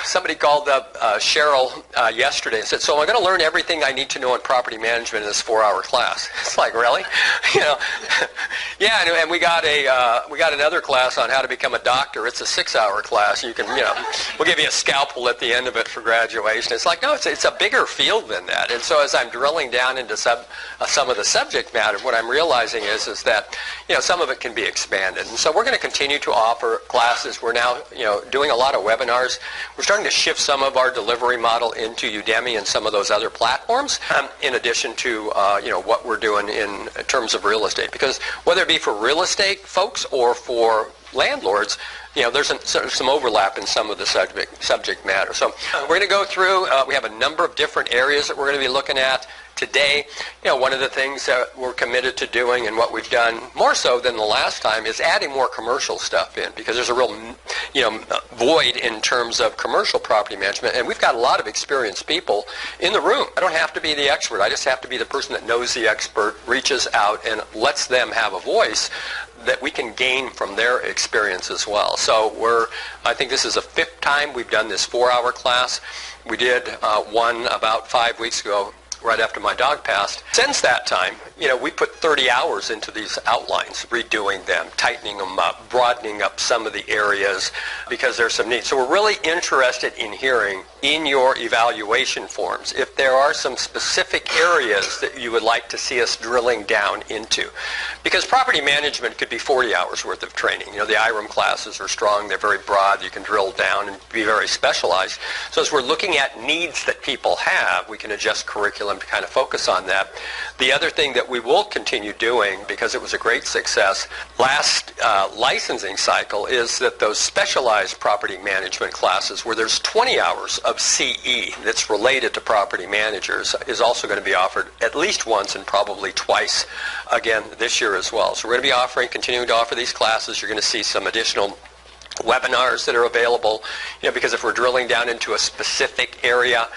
somebody called up Cheryl yesterday and said, so I'm going to learn everything I need to know in property management in this 4-hour class. It's like, really? You know, yeah, and we got another class on how to become a doctor. It's a 6-hour class. You can, you know, we'll give you a scalpel at the end of it for graduation. It's like, no, it's a bigger field than that. And so as I'm drilling down into some of the subject matter, what I'm realizing is that, you know, some of it can be expanded. And so we're going to continue to offer classes. We're now, you know, doing a lot of webinars. We're starting to shift some of our delivery model into Udemy and some of those other platforms, in addition to you know, what we're doing in terms of real estate. Because whether it be for real estate folks or for landlords, you know, there's some overlap in some of the subject matter. So we're going to go through. We have a number of different areas that we're going to be looking at today. You know, one of the things that we're committed to doing, and what we've done more so than the last time, is adding more commercial stuff in, because there's a real, you know, void in terms of commercial property management, and we've got a lot of experienced people in the room. I don't have to be the expert. I just have to be the person that knows the expert, reaches out, and lets them have a voice that we can gain from their experience as well. So I think this is the 5th time we've done this 4-hour class. We did one about 5 weeks ago, right after my dog passed. Since that time, you know, we put 30 hours into these outlines, redoing them, tightening them up, broadening up some of the areas, because there's some needs. So we're really interested in hearing in your evaluation forms if there are some specific areas that you would like to see us drilling down into. Because property management could be 40 hours worth of training. You know, the IREM classes are strong, they're very broad, you can drill down and be very specialized. So as we're looking at needs that people have, we can adjust curriculum to kind of focus on that. The other thing that we will continue doing, because it was a great success last licensing cycle, is that those specialized property management classes where there's 20 hours of CE that's related to property managers is also going to be offered at least once and probably twice again this year as well. So we're going to be continuing to offer these classes. You're going to see some additional webinars that are available, you know, because if we're drilling down into a specific area,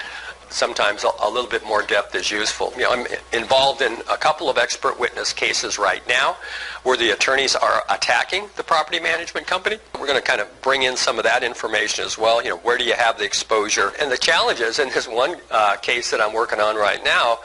sometimes a little bit more depth is useful. You know, I'm involved in a couple of expert witness cases right now where the attorneys are attacking the property management company. We're going to kind of bring in some of that information as well. You know, where do you have the exposure? And the challenges in this one case that I'm working on right now,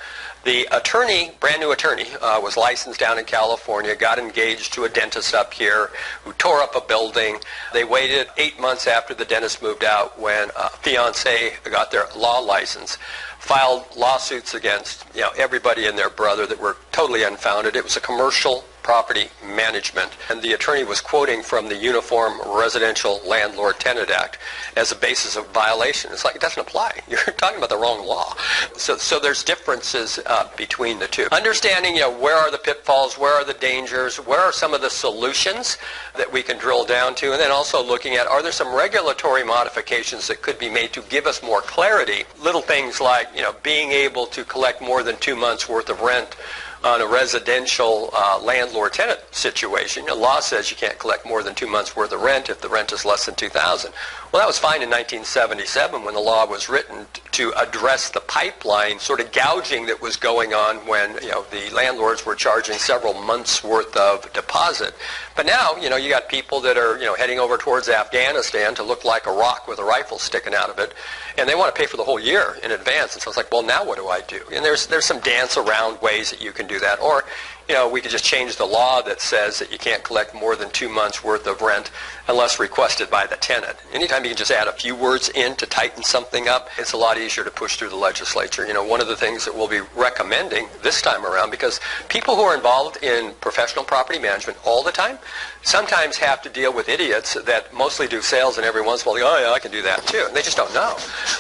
the attorney, brand new attorney, was licensed down in California, got engaged to a dentist up here who tore up a building. They waited 8 months after the dentist moved out when a fiance got their law license, filed lawsuits against, you know, everybody and their brother that were totally unfounded. It was a commercial property management, and the attorney was quoting from the Uniform Residential Landlord-Tenant Act as a basis of violation. It's like, it doesn't apply. You're talking about the wrong law. So there's differences between the two. Understanding, you know, where are the pitfalls, where are the dangers, where are some of the solutions that we can drill down to, and then also looking at, are there some regulatory modifications that could be made to give us more clarity? Little things like, you know, being able to collect more than 2 months worth of rent on a residential landlord-tenant situation. The law says you can't collect more than 2 months worth of rent if the rent is less than $2,000. Well, that was fine in 1977 when the law was written to address the pipeline sort of gouging that was going on when, you know, the landlords were charging several months worth of deposit. But now, you know, you got people that are, you know, heading over towards Afghanistan to look like a rock with a rifle sticking out of it, and they want to pay for the whole year in advance. And so it's like, well, now what do I do? And there's some dance around ways that you can do that. Or, you know, we could just change the law that says that you can't collect more than 2 months worth of rent unless requested by the tenant. Anytime you can just add a few words in to tighten something up, it's a lot easier to push through the legislature. You know, one of the things that we'll be recommending this time around, because people who are involved in professional property management all the time sometimes have to deal with idiots that mostly do sales, and every once in a while they go, oh yeah, I can do that too. And they just don't know.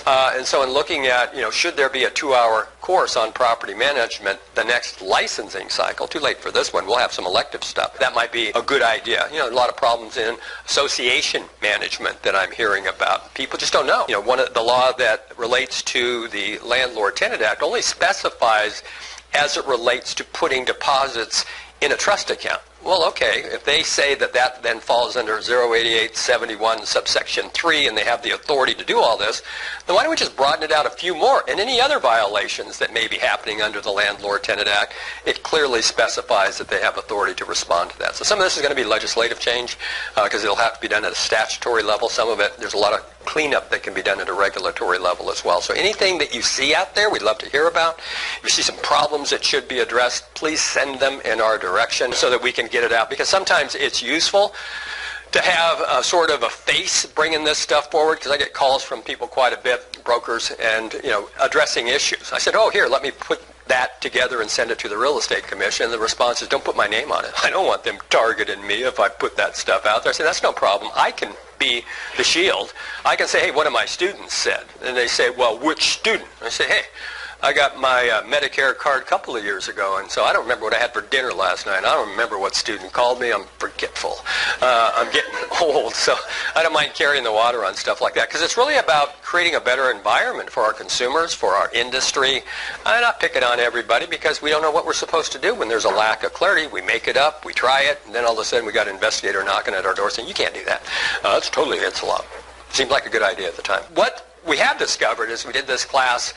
And so in looking at, you know, should there be a 2-hour course on property management the next licensing cycle, too late for this one, we'll have some elective stuff. That might be a good idea. You know, a lot of problems in association management that I'm hearing about. People just don't know. You know, one of the law that relates to the Landlord-Tenant Act only specifies as it relates to putting deposits in a trust account. Well, okay, if they say that that then falls under 08871 subsection 3 and they have the authority to do all this, then why don't we just broaden it out a few more? And any other violations that may be happening under the Landlord-Tenant Act, it clearly specifies that they have authority to respond to that. So some of this is going to be legislative change because it'll have to be done at a statutory level. Some of it, there's a lot of cleanup that can be done at a regulatory level as well. So anything that you see out there, we'd love to hear about. If you see some problems that should be addressed, please send them in our direction so that we can get it out. Because sometimes it's useful to have a sort of a face bringing this stuff forward, because I get calls from people quite a bit, brokers, and addressing issues. I said, oh, here, let me put that together and send it to the Real Estate Commission. And the response is, don't put my name on it. I don't want them targeting me if I put that stuff out there. I said, that's no problem. I can be the shield. I can say, hey, one of my students said. And they say, well, which student? I say, hey, I got my Medicare card a couple of years ago, and so I don't remember what I had for dinner last night. I don't remember what student called me. I'm forgetful. I'm getting old, so I don't mind carrying the water on stuff like that, because it's really about creating a better environment for our consumers, for our industry. I'm not picking on everybody because we don't know what we're supposed to do when there's a lack of clarity. We make it up, we try it, and then all of a sudden we got an investigator knocking at our door saying, you can't do that. That's totally against the law. Seemed like a good idea at the time. What we have discovered is we did this class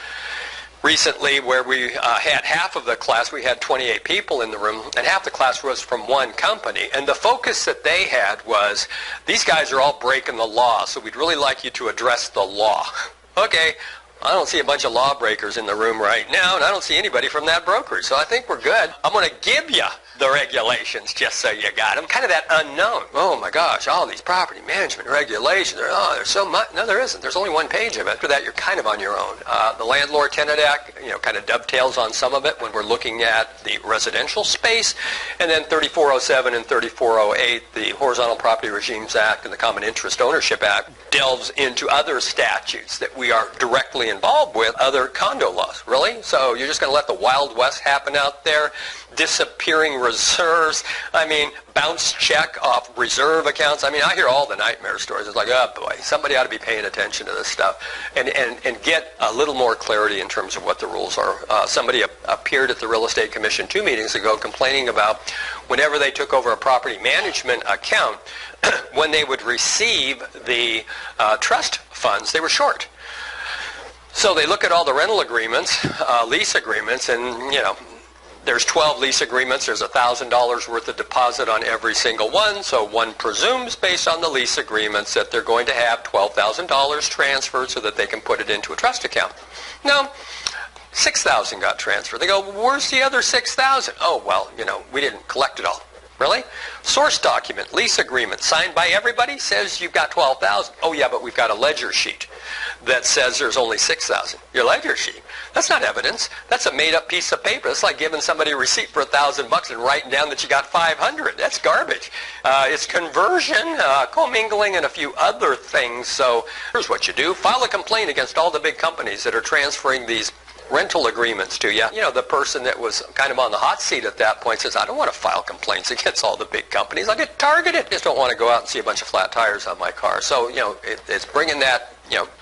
recently where we had half of the class, we had 28 people in the room, and half the class was from one company. And the focus that they had was, these guys are all breaking the law, so we'd really like you to address the law. Okay, I don't see a bunch of lawbreakers in the room right now, and I don't see anybody from that brokerage, so I think we're good. I'm going to give you the regulations just so you got them. Kind of that unknown. Oh my gosh, all these property management regulations. There's so much. No, there isn't. There's only one page of it. After that, you're kind of on your own. The Landlord-Tenant Act, kind of dovetails on some of it when we're looking at the residential space. And then 3407 and 3408, the Horizontal Property Regimes Act and the Common Interest Ownership Act, delves into other statutes that we are directly involved with, other condo laws. Really? So you're just going to let the Wild West happen out there? Disappearing reserves, bounce check off reserve accounts. I hear all the nightmare stories. It's like, oh boy, somebody ought to be paying attention to this stuff and get a little more clarity in terms of what the rules are. Somebody appeared at the Real Estate Commission 2 meetings ago complaining about whenever they took over a property management account, when they would receive the trust funds, they were short. So they look at all the rental agreements, lease agreements, and there's 12 lease agreements. There's $1,000 worth of deposit on every single one. So one presumes, based on the lease agreements, that they're going to have $12,000 transferred so that they can put it into a trust account. No, $6,000 got transferred. They go, well, where's the other $6,000? Oh, well, we didn't collect it all. Really? Source document, lease agreement, signed by everybody, says you've got $12,000. Oh, yeah, but we've got a ledger sheet that says there's only $6,000. Your ledger sheet? That's not evidence. That's a made-up piece of paper. It's like giving somebody a receipt for $1,000 and writing down that you got $500. That's garbage. It's conversion, commingling, and a few other things. So here's what you do. File a complaint against all the big companies that are transferring these rental agreements to you. The person that was kind of on the hot seat at that point says, I don't want to file complaints against all the big companies. I'll get targeted. I just don't want to go out and see a bunch of flat tires on my car. So, it's bringing that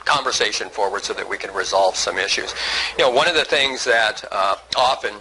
conversation forward so that we can resolve some issues. One of the things that often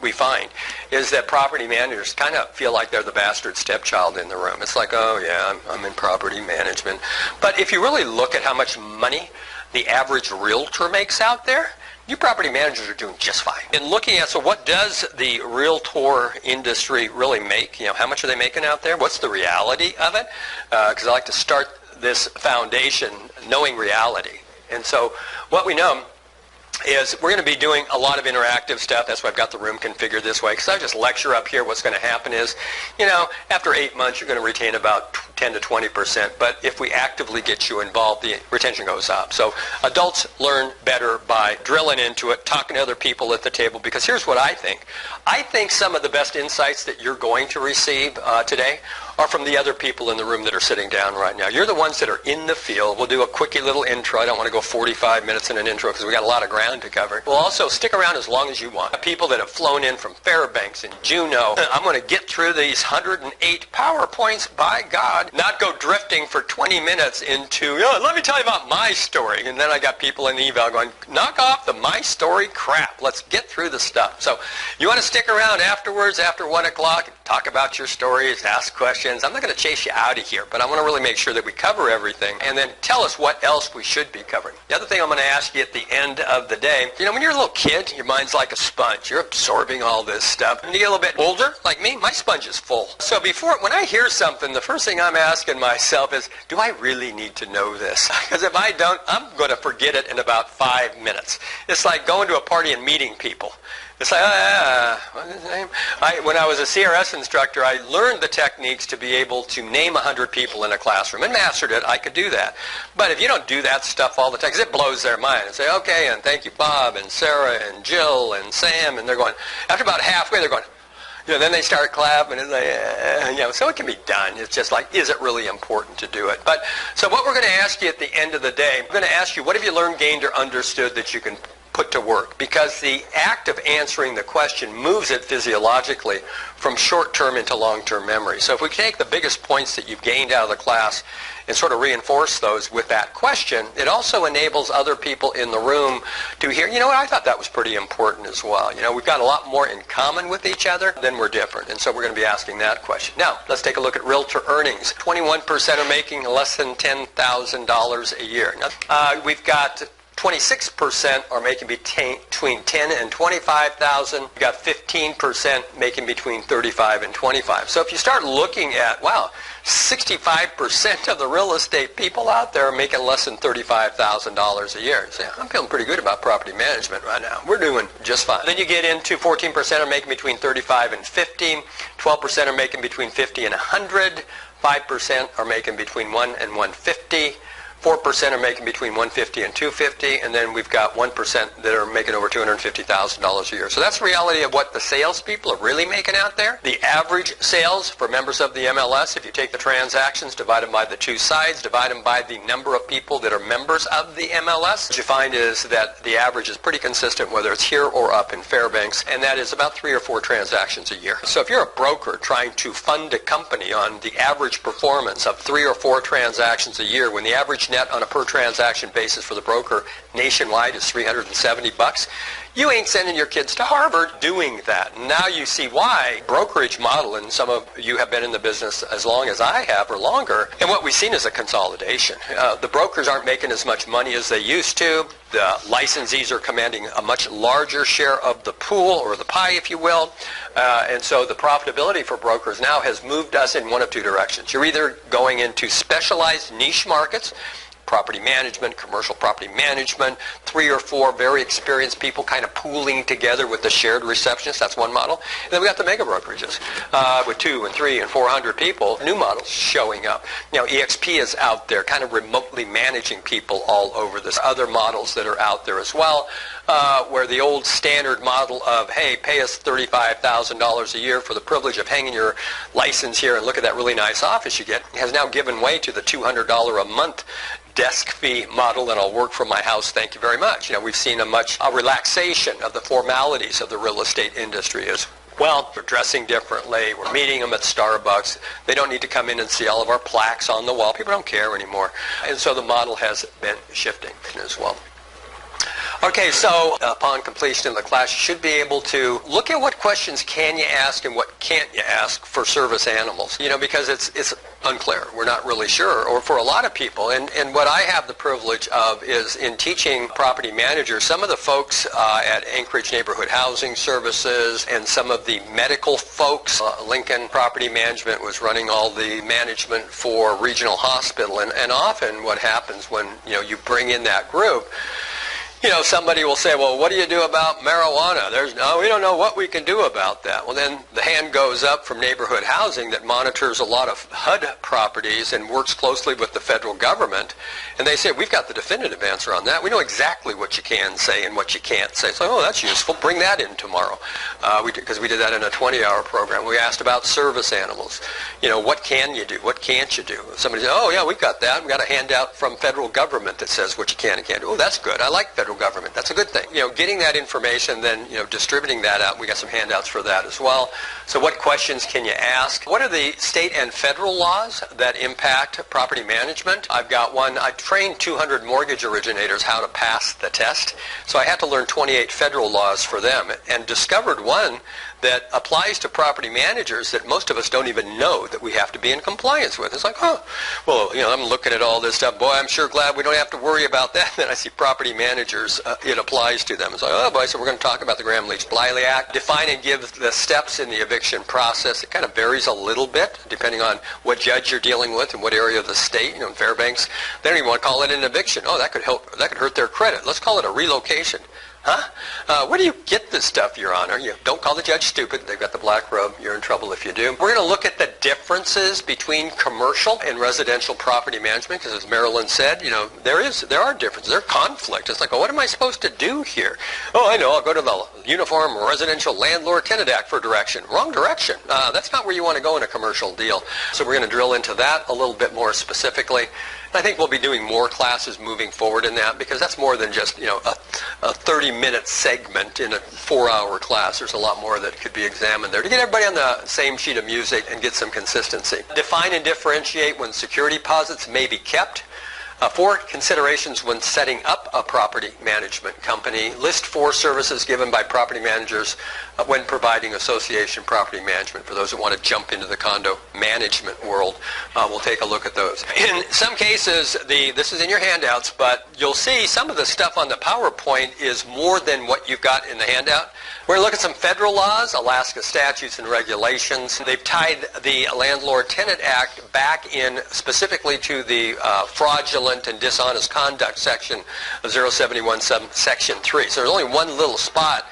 we find is that property managers kind of feel like they're the bastard stepchild in the room. It's like, oh yeah, I'm in property management. But if you really look at how much money the average realtor makes out there, you property managers are doing just fine. In looking at, so what does the realtor industry really make? How much are they making out there? What's the reality of it? Because I like to start this foundation knowing reality. And so what we know is we're going to be doing a lot of interactive stuff. That's why I've got the room configured this way, because I just lecture up here. What's going to happen is, after 8 months, you're going to retain about 10 to 20%. But if we actively get you involved, the retention goes up. So adults learn better by drilling into it, talking to other people at the table, because here's what I think. I think some of the best insights that you're going to receive today are from the other people in the room that are sitting down right now. You're the ones that are in the field. We'll do a quickie little intro. I don't want to go 45 minutes in an intro because we got a lot of ground to cover. We'll also stick around as long as you want. People that have flown in from Fairbanks and Juneau. I'm going to get through these 108 PowerPoints, by God, not go drifting for 20 minutes into, let me tell you about my story. And then I got people in the eval going, knock off the my story crap. Let's get through the stuff. So you want to stick around afterwards, after 1 o'clock, talk about your stories, ask questions. I'm not going to chase you out of here, but I want to really make sure that we cover everything and then tell us what else we should be covering. The other thing I'm going to ask you at the end of the day, when you're a little kid, your mind's like a sponge. You're absorbing all this stuff. When you get a little bit older, like me, my sponge is full. So when I hear something, the first thing I'm asking myself is, do I really need to know this? Because if I don't, I'm going to forget it in about 5 minutes. It's like going to a party and meeting people. It's like, what's his name? When I was a CRS instructor, I learned the techniques to be able to name 100 people in a classroom and mastered it. I could do that. But if you don't do that stuff all the time, because it blows their mind, and say, okay, and thank you, Bob, and Sarah, and Jill, and Sam, and they're going, after about halfway, they're going, then they start clapping, and it's like, so it can be done. It's just like, is it really important to do it? But, so what we're going to ask you at the end of the day, we're going to ask you, what have you learned, gained, or understood that you can put to work? Because the act of answering the question moves it physiologically from short-term into long-term memory. So if we take the biggest points that you've gained out of the class and sort of reinforce those with that question, it also enables other people in the room to hear, I thought that was pretty important as well. We've got a lot more in common with each other than we're different. And so we're going to be asking that question. Now, let's take a look at realtor earnings. 21% are making less than $10,000 a year. Now, we've got 26% are making between $10,000 and $25,000. You've got 15% making between $35,000 and $25,000. So if you start looking at, 65% of the real estate people out there are making less than $35,000 a year. You say, I'm feeling pretty good about property management right now. We're doing just fine. Then you get into 14% are making between $35,000 and $50,000. 12% are making between $50,000 and $100,000. 5% are making between $1,000 and $150,000. 4% are making between $150,000 and $250,000, and then we've got 1% that are making over $250,000 a year. So that's the reality of what the salespeople are really making out there. The average sales for members of the MLS, if you take the transactions, divide them by the two sides, divide them by the number of people that are members of the MLS, what you find is that the average is pretty consistent, whether it's here or up in Fairbanks, and that is about 3 or 4 transactions a year. So if you're a broker trying to fund a company on the average performance of 3 or 4 transactions a year, when the average net on a per transaction basis for the broker nationwide is $370, you ain't sending your kids to Harvard doing that. Now you see why brokerage model, and some of you have been in the business as long as I have or longer, and what we've seen is a consolidation. The brokers aren't making as much money as they used to. The licensees are commanding a much larger share of the pool, or the pie, if you will. And so the profitability for brokers now has moved us in one of 2 directions. You're either going into specialized niche markets, property management, commercial property management, 3 or 4 very experienced people kind of pooling together with the shared receptionist. That's one model. And then we got the mega brokerages with 2 and 3 and 400 people, new models showing up. EXP is out there kind of remotely managing people all over this. Other models that are out there as well, where the old standard model of, hey, pay us $35,000 a year for the privilege of hanging your license here and look at that really nice office you get, has now given way to the $200 a month desk fee model, and I'll work from my house, thank you very much. We've seen a relaxation of the formalities of the real estate industry as well. We're dressing differently. We're meeting them at Starbucks. They don't need to come in and see all of our plaques on the wall. People don't care anymore. And so the model has been shifting as well. Okay, so upon completion of the class, you should be able to look at what questions can you ask and what can't you ask for service animals, because it's unclear. We're not really sure, or for a lot of people. And what I have the privilege of is in teaching property managers, some of the folks at Anchorage Neighborhood Housing Services and some of the medical folks, Lincoln Property Management was running all the management for Regional Hospital. And often what happens when, you bring in that group, somebody will say, well, what do you do about marijuana? We don't know what we can do about that. Well, then the hand goes up from neighborhood housing that monitors a lot of HUD properties and works closely with the federal government. And they say, we've got the definitive answer on that. We know exactly what you can say and what you can't say. It's like, oh, that's useful. Bring that in tomorrow. Because we did that in a 20-hour program. We asked about service animals. What can you do? What can't you do? Somebody said, oh, yeah, we've got that. We've got a handout from federal government that says what you can and can't do. Oh, that's good. I like federal federal government. That's a good thing. Getting that information, then distributing that out. We got some handouts for that as well. So what questions can you ask? What are the state and federal laws that impact property management? I've got one. I trained 200 mortgage originators how to pass the test. So I had to learn 28 federal laws for them and discovered one that applies to property managers that most of us don't even know that we have to be in compliance with. It's like, I'm looking at all this stuff. Boy, I'm sure glad we don't have to worry about that. Then I see property managers, it applies to them. It's like, oh boy, so we're going to talk about the Gramm-Leach-Bliley Act. Define and give the steps in the eviction process. It kind of varies a little bit depending on what judge you're dealing with and what area of the state. In Fairbanks, they don't even want to call it an eviction. Oh, that could hurt their credit. Let's call it a relocation. Huh? Where do you get this stuff, Your Honor? Don't call the judge stupid. They've got the black robe. You're in trouble if you do. We're going to look at the differences between commercial and residential property management because, as Marilyn said, there are differences. There are conflict. It's like, what am I supposed to do here? Oh, I know. I'll go to the Uniform Residential Landlord-Tenant Act for direction. Wrong direction. That's not where you want to go in a commercial deal. So we're going to drill into that a little bit more specifically. I think we'll be doing more classes moving forward in that because that's more than just, a 30-minute segment in a 4-hour class. There's a lot more that could be examined there to get everybody on the same sheet of music and get some consistency. Define and differentiate when security deposits may be kept. 4 considerations when setting up a property management company. List 4 services given by property managers when providing association property management. For those who want to jump into the condo management world, we'll take a look at those. In some cases, this is in your handouts, but you'll see some of the stuff on the PowerPoint is more than what you've got in the handout. We're going to look at some federal laws, Alaska statutes and regulations. They've tied the Landlord-Tenant Act back in specifically to the fraudulent and dishonest conduct section of 071 section 3. So there's only one little spot,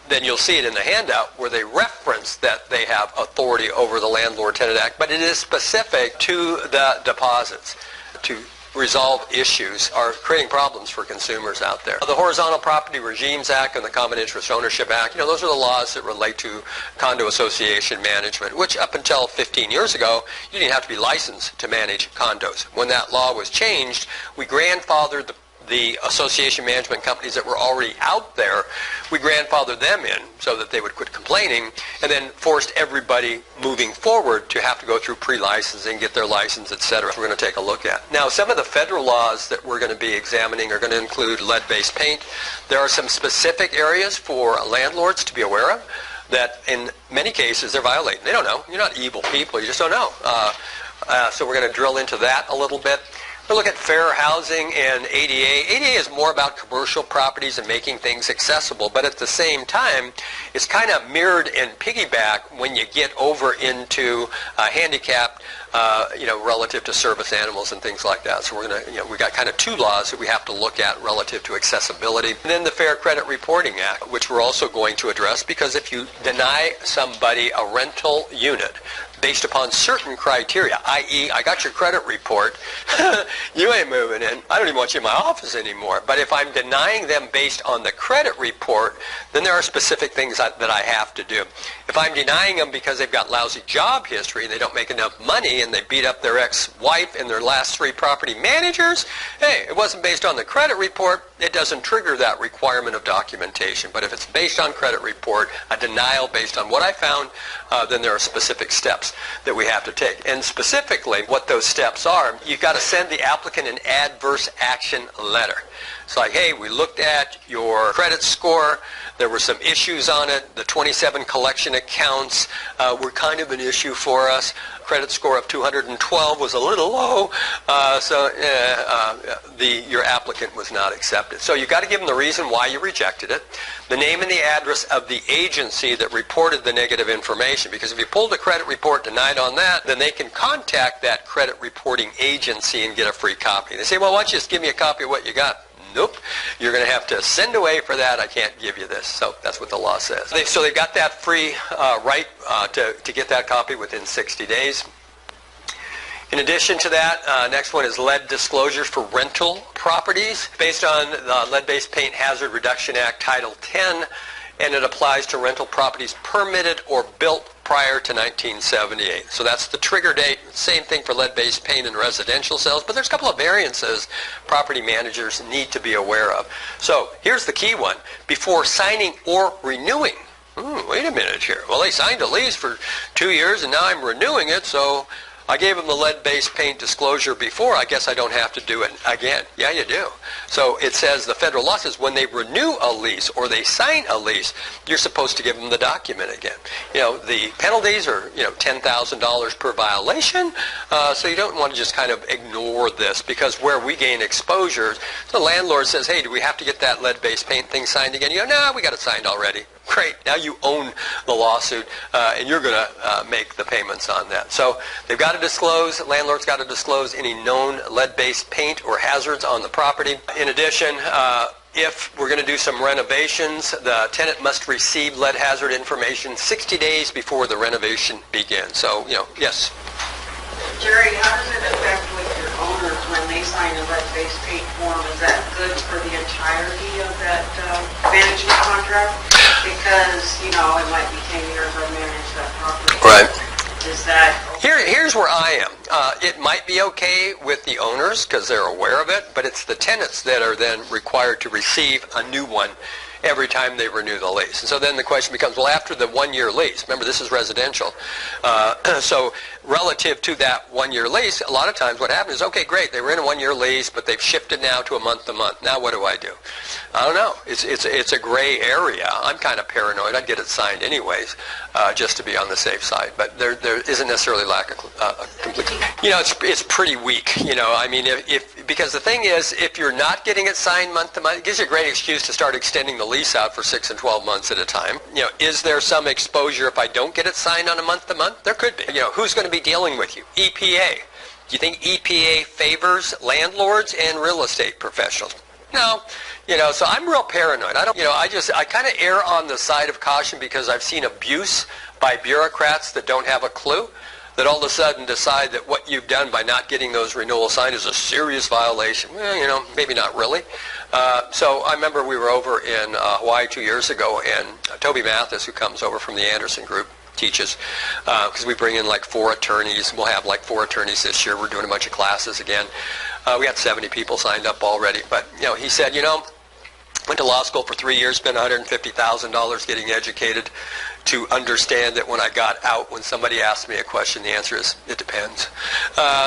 then you'll see it in the handout, where they reference that they have authority over the Landlord-Tenant Act, but it is specific to the deposits to resolve issues are creating problems for consumers out there. The Horizontal Property Regimes Act and the Common Interest Ownership Act, those are the laws that relate to condo association management, which up until 15 years ago, you didn't have to be licensed to manage condos. When that law was changed, we grandfathered the association management companies that were already out there, we grandfathered them in so that they would quit complaining, and then forced everybody moving forward to have to go through pre-licensing, get their license, etc. We're going to take a look at. Now, some of the federal laws that we're going to be examining are going to include lead-based paint. There are some specific areas for landlords to be aware of that in many cases they're violating. They don't know. You're not evil people. You just don't know. So we're going to drill into that a little bit. We'll look at fair housing and ADA. ADA is more about commercial properties and making things accessible, but at the same time, it's kind of mirrored and piggyback when you get over into handicapped, relative to service animals and things like that. So we're going to, we got kind of 2 laws that we have to look at relative to accessibility. And then the Fair Credit Reporting Act, which we're also going to address, because if you deny somebody a rental unit based upon certain criteria, i.e., I got your credit report, you ain't moving in, I don't even want you in my office anymore. But if I'm denying them based on the credit report, then there are specific things that I have to do. If I'm denying them because they've got lousy job history and they don't make enough money and they beat up their ex-wife and their last 3 property managers, hey, it wasn't based on the credit report, it doesn't trigger that requirement of documentation. But if it's based on credit report, a denial based on what I found, then there are specific steps that we have to take. And specifically, what those steps are, you've got to send the applicant an adverse action letter. It's like, hey, we looked at your credit score. There were some issues on it. The 27 collection accounts were kind of an issue for us. Credit score of 212 was a little low, so your applicant was not accepted. So you've got to give them the reason why you rejected it, the name and the address of the agency that reported the negative information, because if you pulled a credit report denied on that, then they can contact that credit reporting agency and get a free copy. They say, well, why don't you just give me a copy of what you got? Nope. You're going to have to send away for that. I can't give you this. So that's what the law says. So they've got that free right to get that copy within 60 days. In addition to that, next one is lead disclosures for rental properties. Based on the Lead-Based Paint Hazard Reduction Act, Title 10, and it applies to rental properties permitted or built prior to 1978. So that's the trigger date. Same thing for lead-based paint in residential sales, but there's a couple of variances property managers need to be aware of. So here's the key one. Before signing or renewing, wait a minute here. Well, they signed a lease for 2 years and now I'm renewing it, so I gave them the lead-based paint disclosure before. I guess I don't have to do it again. Yeah, you do. So it says, the federal law says, when they renew a lease or they sign a lease, you're supposed to give them the document again. You know, the penalties are, $10,000 per violation. So you don't want to just kind of ignore this, because where we gain exposure, the landlord says, hey, do we have to get that lead-based paint thing signed again? You go, no, we got it signed already. Great. Now you own the lawsuit, and you're going to make the payments on that. So they've got to disclose, landlord's got to disclose any known lead-based paint or hazards on the property. In addition, if we're going to do some renovations, the tenant must receive lead hazard information 60 days before the renovation begins. So, yes. Jerry, how does it affect with your owners when they sign a lead-based paint form? Is that good for the entirety of that management contract? Because, it might be 10 years I've managed that property. Right. Is that... Here's where I am. It might be okay with the owners because they're aware of it, but it's the tenants that are then required to receive a new one every time they renew the lease. And so then the question becomes, well, after the 1-year lease, remember this is residential, so relative to that 1-year lease, a lot of times what happens is, okay, great, they were in a 1-year lease, but they've shifted now to a month-to-month. Now what do I do? I don't know. It's a gray area. I'm kind of paranoid. I'd get it signed anyways, just to be on the safe side. But there isn't necessarily lack of complete. It's pretty weak. Because the thing is, if you're not getting it signed month-to-month, it gives you a great excuse to start extending the lease out for 6 and 12 months at a time. Is there some exposure if I don't get it signed on a month-to-month? There could be. Who's going to be dealing with you? EPA. Do you think EPA favors landlords and real estate professionals? No. So I'm real paranoid. I kind of err on the side of caution because I've seen abuse by bureaucrats that don't have a clue, that all of a sudden decide that what you've done by not getting those renewals signed is a serious violation. Well, maybe not really. So I remember we were over in Hawaii 2 years ago, and Toby Mathis, who comes over from the Anderson Group, teaches, because we bring in like 4 attorneys. We'll have like 4 attorneys this year. We're doing a bunch of classes again. We got 70 people signed up already. But, he said, went to law school for 3 years, spent $150,000 getting educated to understand that when I got out, when somebody asked me a question, the answer is, it depends.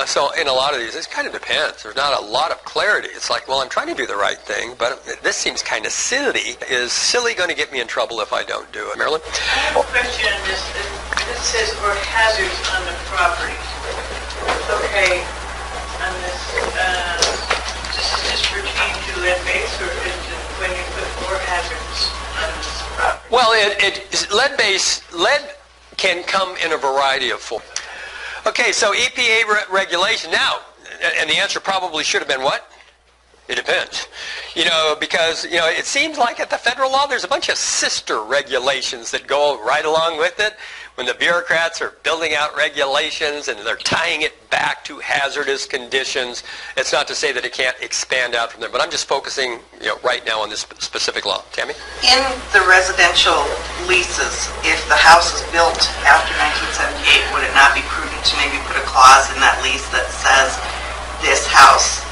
So in a lot of these, it kind of depends. There's not a lot of clarity. It's like, well, I'm trying to do the right thing, but this seems kind of silly. Is silly going to get me in trouble if I don't do it? Marilyn? I have a question on this. It says, or hazards on the property. Okay, on this, does this pertain to lead-based, or is it when you put more hazards on this property? Well, lead can come in a variety of forms. Okay, so EPA regulation. Now, and the answer probably should have been what? It depends. Because, it seems like at the federal law there's a bunch of sister regulations that go right along with it. When the bureaucrats are building out regulations and they're tying it back to hazardous conditions, it's not to say that it can't expand out from there. But I'm just focusing, right now on this specific law. Tammy? In the residential leases, if the house is built after 1978, would it not be prudent to maybe put a clause in that lease that says this house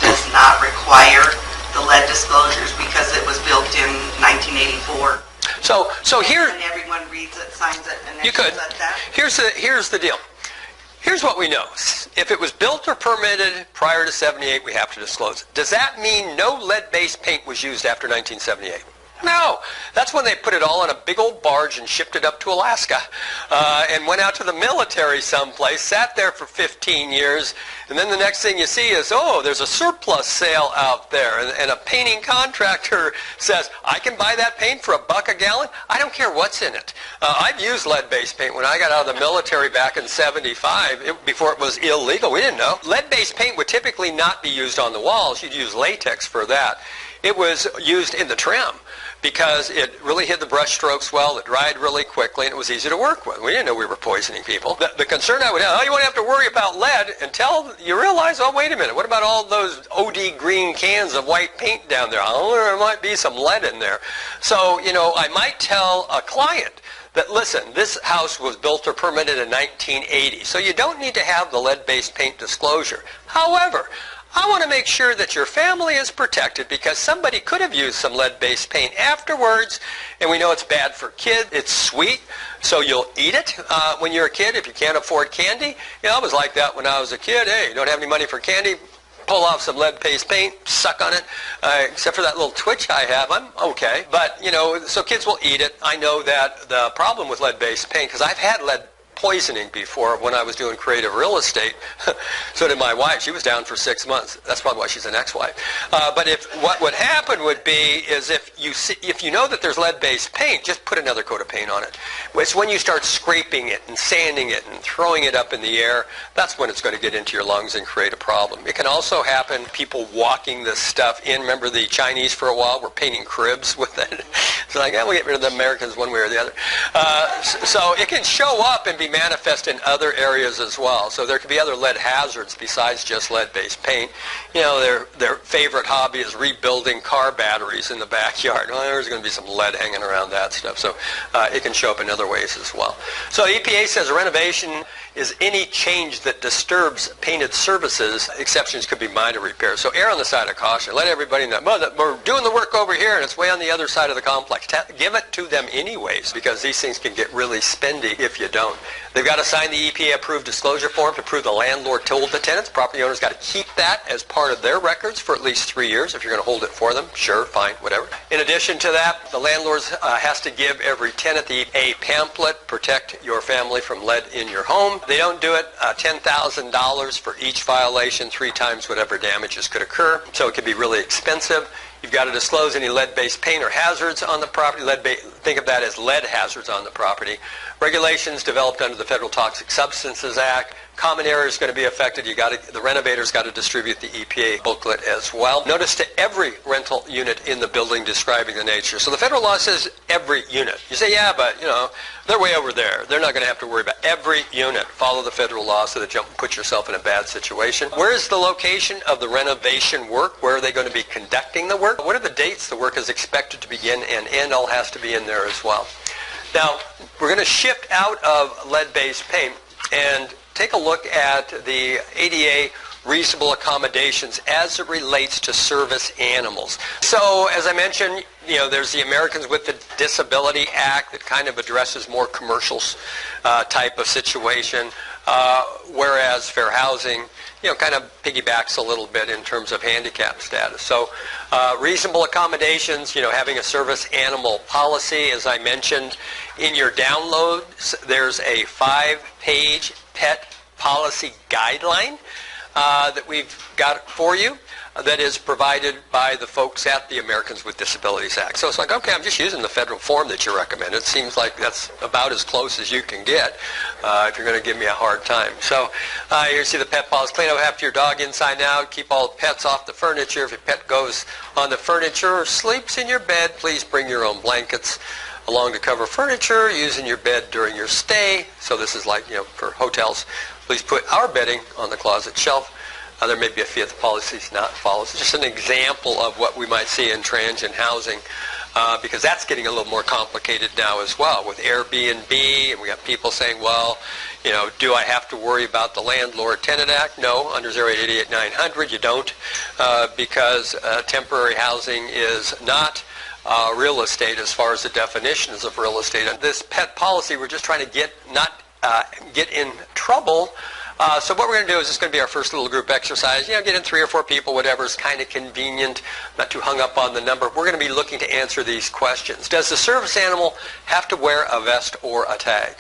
does not require the lead disclosures because it was built in 1984? So here, and everyone reads it, signs it, and you could. that. Here's the deal. Here's what we know. If it was built or permitted prior to 78, we have to disclose it. Does that mean no lead-based paint was used after 1978? No. That's when they put it all on a big old barge and shipped it up to Alaska and went out to the military someplace, sat there for 15 years, and then the next thing you see is, oh, there's a surplus sale out there, and a painting contractor says, I can buy that paint for $1 a gallon. I don't care what's in it. I've used lead-based paint when I got out of the military back in 75, before it was illegal. We didn't know. Lead-based paint would typically not be used on the walls. You'd use latex for that. It was used in the trim because it really hid the brush strokes well, it dried really quickly, and it was easy to work with. We didn't know we were poisoning people. The concern I would have, you won't have to worry about lead until you realize, oh, wait a minute, what about all those OD green cans of white paint down there? Oh, there might be some lead in there. So, I might tell a client that, listen, this house was built or permitted in 1980, so you don't need to have the lead-based paint disclosure. However, I want to make sure that your family is protected because somebody could have used some lead-based paint afterwards, and we know it's bad for kids. It's sweet, so you'll eat it when you're a kid if you can't afford candy. You know, I was like that when I was a kid. Hey, you don't have any money for candy? Pull off some lead-based paint, suck on it. Except for that little twitch I have, I'm okay. But, you know, so kids will eat it. I know that the problem with lead-based paint, because I've had lead poisoning before when I was doing creative real estate. So did my wife. She was down for 6 months. That's probably why she's an ex-wife. But what would happen would be is if you know that there's lead-based paint, just put another coat of paint on it. It's when you start scraping it and sanding it and throwing it up in the air, that's when it's going to get into your lungs and create a problem. It can also happen people walking this stuff in. Remember the Chinese for a while were painting cribs with it. It's like, we'll get rid of the Americans one way or the other. So it can show up and be manifest in other areas as well. So there could be other lead hazards besides just lead-based paint. You know, their favorite hobby is rebuilding car batteries in the backyard. Well, there's going to be some lead hanging around that stuff. So it can show up in other ways as well. So EPA says renovation is any change that disturbs painted surfaces. Exceptions could be minor repairs. So err on the side of caution. Let everybody know, well, we're doing the work over here and it's way on the other side of the complex. Give it to them anyways, because these things can get really spendy if you don't. They've got to sign the EPA-approved disclosure form to prove the landlord told the tenants. Property owners got to keep that as part of their records for at least 3 years. If you're going to hold it for them, sure, fine, whatever. In addition to that, the landlord has to give every tenant a pamphlet, protect your family from lead in your home. They don't do it, $10,000 for each violation, 3 times whatever damages could occur. So it can be really expensive. You've got to disclose any lead-based paint or hazards on the property. Think of that as lead hazards on the property. Regulations developed under the Federal Toxic Substances Act. Common area is going to be affected. The renovator's got to distribute the EPA booklet as well. Notice to every rental unit in the building describing the nature. So the federal law says every unit. You say, yeah, but, you know, they're way over there. They're not going to have to worry about every unit. Follow the federal law so that you don't put yourself in a bad situation. Where is the location of the renovation work? Where are they going to be conducting the work? What are the dates the work is expected to begin and end? All has to be in there as well. Now, we're going to shift out of lead-based paint and take a look at the ADA reasonable accommodations as it relates to service animals. So, as I mentioned, you know, there's the Americans with the Disability Act that kind of addresses more commercial type of situation, whereas fair housing, you know, kind of piggybacks a little bit in terms of handicap status. So reasonable accommodations, you know, having a service animal policy, as I mentioned. In your downloads, there's a 5-page pet policy guideline that we've got for you that is provided by the folks at the Americans with Disabilities Act. So it's like, okay, I'm just using the federal form that you recommend. It seems like that's about as close as you can get if you're going to give me a hard time. So here you see the pet policy. Clean up after your dog inside and out. Keep all pets off the furniture. If your pet goes on the furniture or sleeps in your bed, please bring your own blankets along to cover furniture, using your bed during your stay. So this is like, you know, for hotels. Please put our bedding on the closet shelf. There may be a fee if the policy is not followed. It's just an example of what we might see in transient housing because that's getting a little more complicated now as well with Airbnb. And we got people saying, well, you know, do I have to worry about the Landlord-Tenant Act? No, under 0888-900 you don't because temporary housing is not real estate as far as the definitions of real estate. And this pet policy, we're just trying to not get in trouble. So what we're going to do is it's going to be our first little group exercise. You know, get in 3 or 4 people, whatever is kind of convenient, not too hung up on the number. We're going to be looking to answer these questions. Does the service animal have to wear a vest or a tag?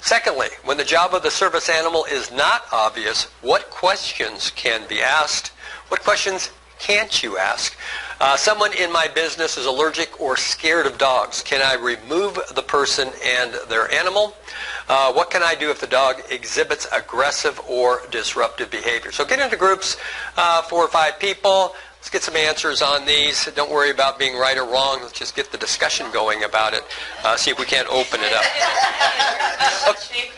Secondly, when the job of the service animal is not obvious, what questions can be asked? What questions can't you ask? Someone in my business is allergic or scared of dogs. Can I remove the person and their animal? What can I do if the dog exhibits aggressive or disruptive behavior? So get into groups, 4 or 5 people. Let's get some answers on these. Don't worry about being right or wrong. Let's just get the discussion going about it. See if we can't open it up. Okay.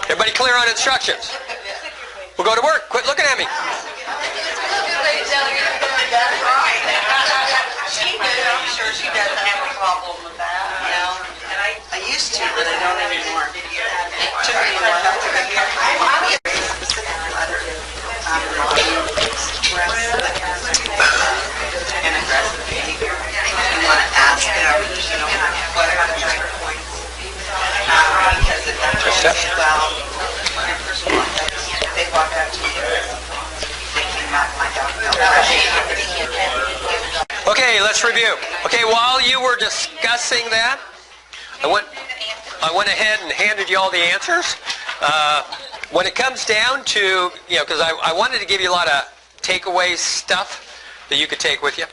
Everybody clear on instructions? We'll go to work. Quit looking at me. She knew. I'm sure she doesn't have a problem with that, you know. Okay, let's review. Okay, while you were discussing that, I went ahead and handed you all the answers. When it comes down to, because I wanted to give you a lot of takeaway stuff that you could take with you,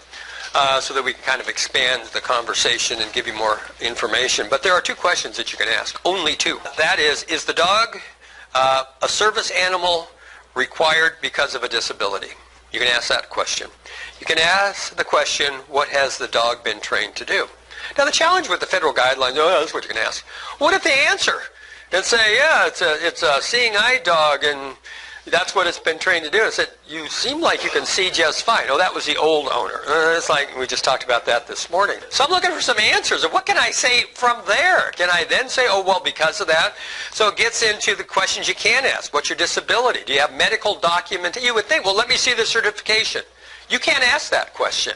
so that we can kind of expand the conversation and give you more information. But there are two questions that you can ask, only two. That is the dog a service animal required because of a disability? You can ask that question. You can ask the question, what has the dog been trained to do? Now the challenge with the federal guidelines, that's what you can ask. What if they answer and say, yeah, it's a seeing eye dog and that's what it's been trained to do? I said, you seem like you can see just fine. Oh, that was the old owner. It's like we just talked about that this morning. So I'm looking for some answers. And what can I say from there? Can I then say, oh, well, because of that? So it gets into the questions you can ask. What's your disability? Do you have medical document? You would think, well, let me see the certification. You can't ask that question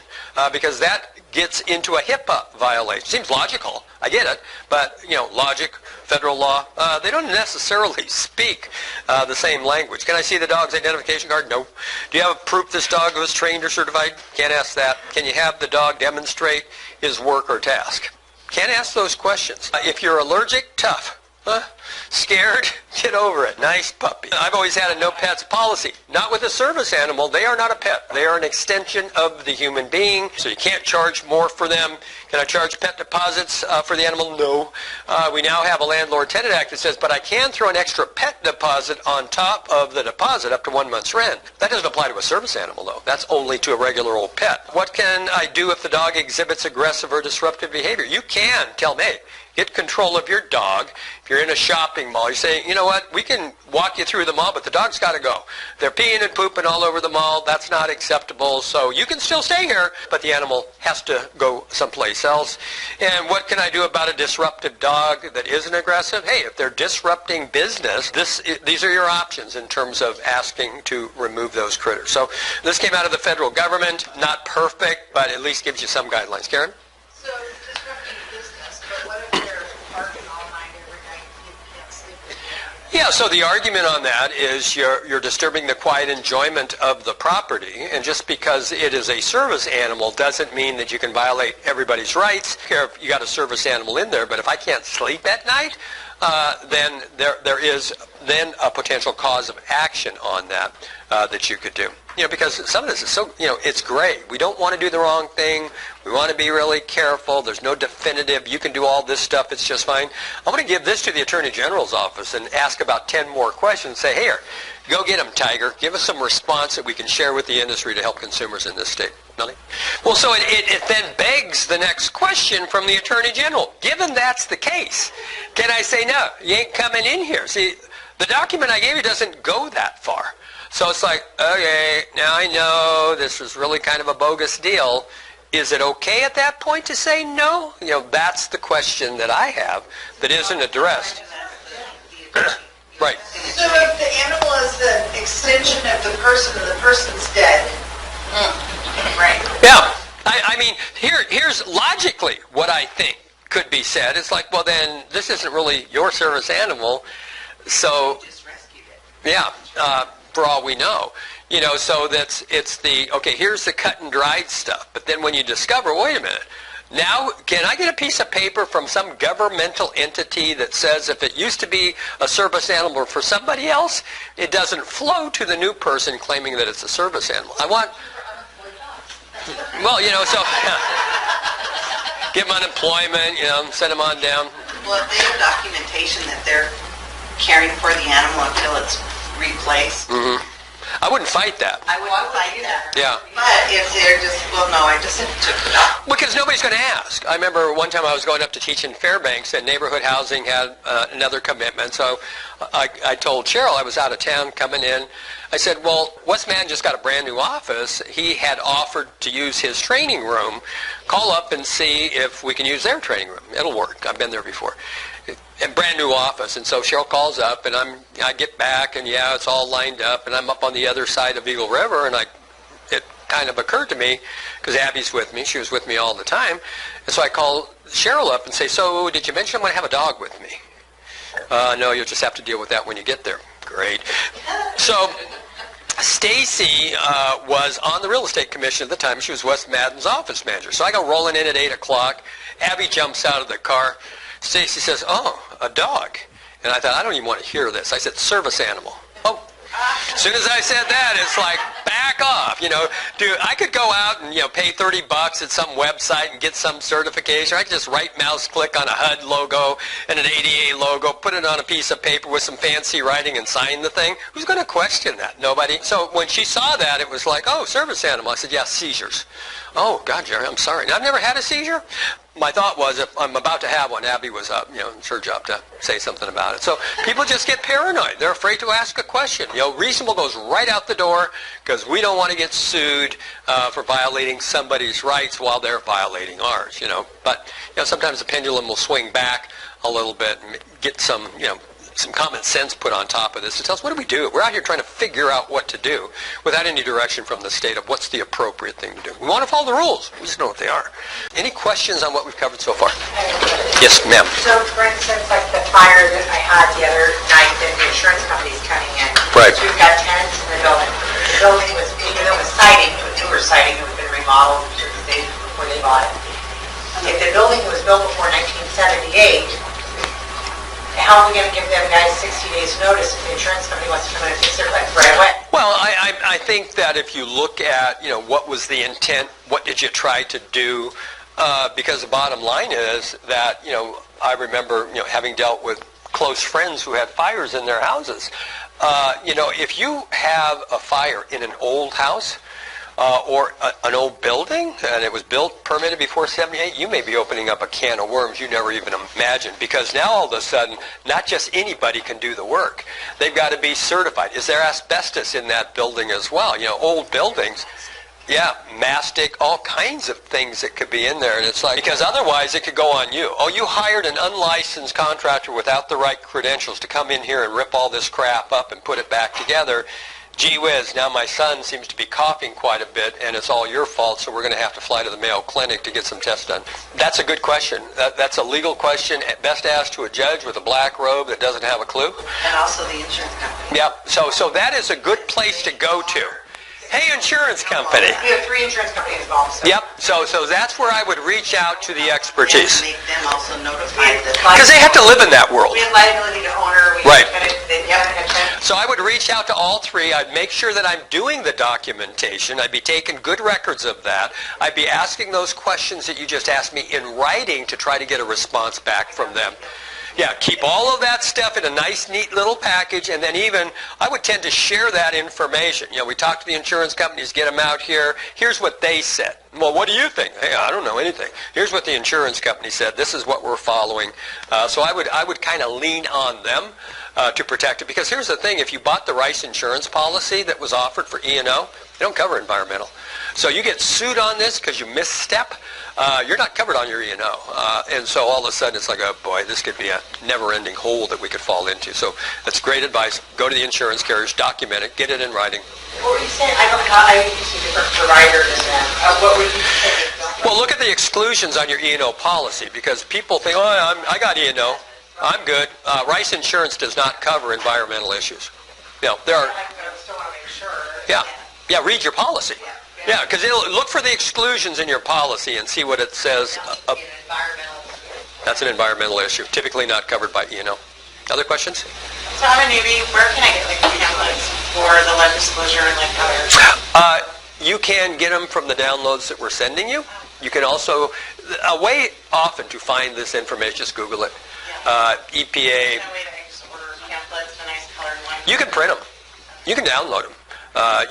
because that gets into a HIPAA violation. Seems logical. I get it. But, logic, federal law, they don't necessarily speak the same language. Can I see the dog's identification card? No. Do you have proof this dog was trained or certified? Can't ask that. Can you have the dog demonstrate his work or task? Can't ask those questions. If you're allergic, tough. Scared? Get over it. Nice puppy. I've always had a no pets policy. Not with a service animal. They are not a pet. They are an extension of the human being, so you can't charge more for them. Can I charge pet deposits for the animal? No. We now have a Landlord-Tenant Act that says, but I can throw an extra pet deposit on top of the deposit up to 1 month's rent. That doesn't apply to a service animal, though. That's only to a regular old pet. What can I do if the dog exhibits aggressive or disruptive behavior? You can tell me. Get control of your dog. If you're in a shopping mall, you say, you know what, we can walk you through the mall, but the dog's got to go. They're peeing and pooping all over the mall. That's not acceptable. So you can still stay here, but the animal has to go someplace else. And what can I do about a disruptive dog that isn't aggressive? Hey, if they're disrupting business, these are your options in terms of asking to remove those critters. So this came out of the federal government. Not perfect, but at least gives you some guidelines. Karen? So disrupting business, but what if they're parking all night every night and you can't sleep? Yeah, so the argument on that is you're disturbing the quiet enjoyment of the property, and just because it is a service animal doesn't mean that you can violate everybody's rights. I don't care if you got a service animal in there, but if I can't sleep at night, then there is then a potential cause of action on that that you could do. Because some of this is so, it's gray. We don't want to do the wrong thing. We want to be really careful. There's no definitive, you can do all this stuff, it's just fine. I'm going to give this to the Attorney General's office and ask about 10 more questions. Say, here, go get them, Tiger. Give us some response that we can share with the industry to help consumers in this state. Melanie? Well, so it then begs the next question from the Attorney General. Given that's the case, can I say, no, you ain't coming in here? See, the document I gave you doesn't go that far. So it's like, okay, now I know this is really kind of a bogus deal. Is it okay at that point to say no? That's the question that I have that isn't addressed. Right. So if the animal is the extension of the person and the person's dead. Right. Yeah. I mean, here's logically what I think could be said. It's like, well, then this isn't really your service animal, so Just rescued it. yeah. For all we know, so it's the, okay, here's the cut and dried stuff. But then when you discover, wait a minute, now can I get a piece of paper from some governmental entity that says if it used to be a service animal for somebody else, it doesn't flow to the new person claiming that it's a service animal. I want, well, so give them unemployment, send them on down. Well, if they have documentation that they're caring for the animal until it's replaced, I wouldn't fight that. I wouldn't fight that. Yeah. But if they're just, well, no, I just took it off. Because nobody's going to ask. I remember one time I was going up to teach in Fairbanks, and neighborhood housing had another commitment. So I told Cheryl, I was out of town coming in. I said, well, Wes Madden just got a brand new office. He had offered to use his training room. Call up and see if we can use their training room. It'll work. I've been there before. A brand new office, and so Cheryl calls up, and I get back, and yeah, it's all lined up, and I'm up on the other side of Eagle River, and it kind of occurred to me, because Abby's with me, she was with me all the time, and so I call Cheryl up and say, so did you mention I'm going to have a dog with me? No, you'll just have to deal with that when you get there. Great. So Stacy was on the real estate commission at the time. She was Wes Madden's office manager. So I go rolling in at 8 o'clock. Abby jumps out of the car. Stacy says, "Oh, a dog." And I thought, I don't even want to hear this. I said, "Service animal." Oh. As soon as I said that, it's like, back off. Dude, I could go out and, pay $30 at some website and get some certification. I could just right mouse click on a HUD logo and an ADA logo, put it on a piece of paper with some fancy writing and sign the thing. Who's going to question that? Nobody. So when she saw that, it was like, "Oh, service animal." I said, "Yeah, seizures." "Oh, God, Jerry, I'm sorry. Now, I've never had a seizure." My thought was, if I'm about to have one, Abby was up, it's her job to say something about it. So people just get paranoid. They're afraid to ask a question. Reasonable goes right out the door because we don't want to get sued for violating somebody's rights while they're violating ours, But, sometimes the pendulum will swing back a little bit and get some common sense put on top of this to tell us, what do we do? We're out here trying to figure out what to do without any direction from the state of what's the appropriate thing to do. We want to follow the rules. We just know what they are. Any questions on what we've covered so far? Yes, ma'am. So, for instance, like the fire that I had the other night that the insurance company's coming in. Right. So we've got tenants in the building. The building was, even though it was siding, it was newer siding, it had been remodeled before they bought it. If the building was built before 1978, how are we going to give them guys 60 days notice if the insurance company wants to come in and fix it right away? Well, I think that if you look at, what was the intent, what did you try to do, because the bottom line is that, I remember, having dealt with close friends who had fires in their houses. If you have a fire in an old house, or an old building, and it was built, permitted before 78, you may be opening up a can of worms you never even imagined. Because now all of a sudden, not just anybody can do the work. They've got to be certified. Is there asbestos in that building as well? Old buildings, yeah, mastic, all kinds of things that could be in there. And it's like, because otherwise it could go on you. Oh, you hired an unlicensed contractor without the right credentials to come in here and rip all this crap up and put it back together. Gee whiz, now my son seems to be coughing quite a bit, and it's all your fault, so we're going to have to fly to the Mayo Clinic to get some tests done. That's a good question. That's a legal question, best asked to a judge with a black robe that doesn't have a clue. And also the insurance company. Yep, so that is a good place to go to. Hey, insurance company. We have 3 insurance companies involved. So. Yep, so that's where I would reach out to the expertise. And make them also notified that. Because they have to live in that world. We have liability to owner. We Right. have So I would reach out to all 3. I'd make sure that I'm doing the documentation. I'd be taking good records of that. I'd be asking those questions that you just asked me in writing to try to get a response back from them. Yeah, keep all of that stuff in a nice, neat little package, and then even, I would tend to share that information. We talk to the insurance companies, get them out here. Here's what they said. Well, what do you think? Hey, I don't know anything. Here's what the insurance company said. This is what we're following. So I would kind of lean on them to protect it. Because here's the thing. If you bought the Rice insurance policy that was offered for E&O, they don't cover environmental. So you get sued on this because you misstep, you're not covered on your E&O. And so all of a sudden it's like, oh boy, this could be a never-ending hole that we could fall into. So that's great advice. Go to the insurance carriers, document it, get it in writing. What were you saying? I use a different provider than them. What were you saying? Well, look at the exclusions on your E&O policy, because people think, oh, I got E&O. I'm good. Rice Insurance does not cover environmental issues. There are... I still want to make sure. Yeah, read your policy. Yeah, because look for the exclusions in your policy and see what it says. That's an environmental issue, typically not covered by E&O. Other questions? So I'm a newbie. Where can I get like pamphlets for the lead disclosure and like other? You can get them from the downloads that we're sending you. You can also, a way often to find this information, just Google it. EPA. No way to just order pamphlets, a nice colored one. You can print them. You can download them.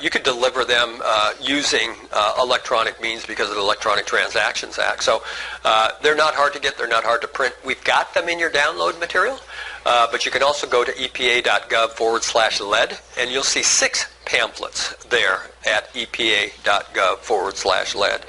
You could deliver them using electronic means because of the Electronic Transactions Act. So they're not hard to get. They're not hard to print. We've got them in your download material. But you can also go to epa.gov/lead, and you'll see 6 pamphlets there at epa.gov/lead.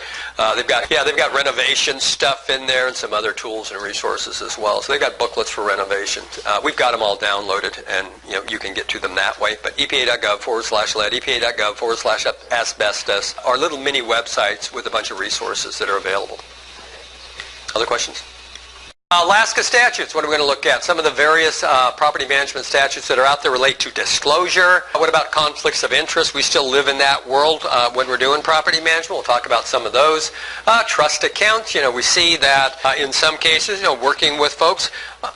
They've got renovation stuff in there and some other tools and resources as well. So they've got booklets for renovation. We've got them all downloaded, and you can get to them that way. But epa.gov/lead, epa.gov/asbestos are little mini websites with a bunch of resources that are available. Other questions? Alaska statutes, what are we going to look at? Some of the various property management statutes that are out there relate to disclosure. What about conflicts of interest? We still live in that world when we're doing property management. We'll talk about some of those. Trust accounts, we see that in some cases, working with folks